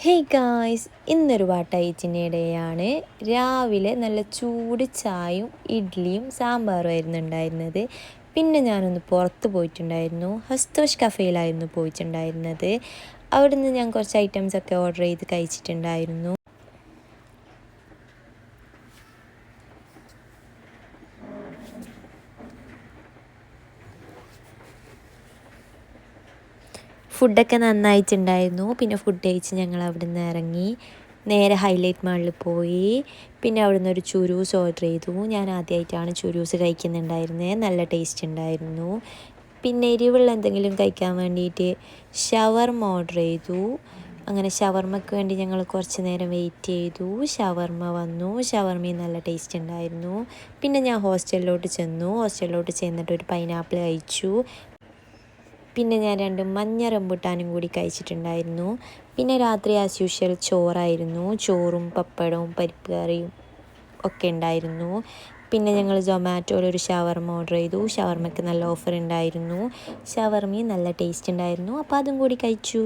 Hey guys, ഇന്നൊരു വാട്ടയിച്ചിനിടെയാണ് രാവിലെ നല്ല ചൂട് ചായയും ഇഡ്ഡലിയും സാമ്പാറും ആയിരുന്നു ഉണ്ടായിരുന്നത്. പിന്നെ ഞാനൊന്ന് പുറത്ത് പോയിട്ടുണ്ടായിരുന്നു. ഹസ്തോഷ് കഫേയിലായിരുന്നു പോയിട്ടുണ്ടായിരുന്നത്. അവിടുന്ന് ഞാൻ കുറച്ച് ഐറ്റംസൊക്കെ ഓർഡർ ചെയ്ത് കഴിച്ചിട്ടുണ്ടായിരുന്നു. ഫുഡൊക്കെ നന്നായിട്ടുണ്ടായിരുന്നു. പിന്നെ ഫുഡ് കഴിച്ച് ഞങ്ങൾ അവിടെ നിന്ന് ഇറങ്ങി നേരെ ഹൈലൈറ്റ് മാളിൽ പോയി. പിന്നെ അവിടെ നിന്ന് ഒരു ചുരൂസ് ഓർഡർ ചെയ്തു. ഞാൻ ആദ്യമായിട്ടാണ് ചുരൂസ് കഴിക്കുന്നുണ്ടായിരുന്നത്. നല്ല ടേസ്റ്റ് ഉണ്ടായിരുന്നു. പിന്നെ എരിവുള്ള എന്തെങ്കിലും കഴിക്കാൻ വേണ്ടിയിട്ട് ഷവർമ ഓർഡർ ചെയ്തു. അങ്ങനെ ഷവർമയ്ക്ക് വേണ്ടി ഞങ്ങൾ കുറച്ച് നേരം വെയിറ്റ് ചെയ്തു. ഷവർമ വന്നു. ഷവർമയും നല്ല ടേസ്റ്റ് ഉണ്ടായിരുന്നു. പിന്നെ ഞാൻ ഹോസ്റ്റലിലോട്ട് ചെന്നിട്ട് ഒരു പൈനാപ്പിൾ കഴിച്ചു. പിന്നെ ഞാൻ 2 മഞ്ഞ റംബുട്ടാനും കൂടി കഴിച്ചിട്ടുണ്ടായിരുന്നു. പിന്നെ രാത്രി ആസ് യൂഷ്വൽ ചോറായിരുന്നു. ചോറും പപ്പടവും പരിപ്പ് കറിയും ഒക്കെ ഉണ്ടായിരുന്നു. പിന്നെ ഞങ്ങൾ സൊമാറ്റോയിൽ ഒരു ഷവർമ ഓർഡർ ചെയ്തു. ഷവർമയ്ക്ക് നല്ല ഓഫർ ഉണ്ടായിരുന്നു. ഷവർമയും നല്ല ടേസ്റ്റ് ഉണ്ടായിരുന്നു. അപ്പോൾ അതും കൂടി കഴിച്ചു.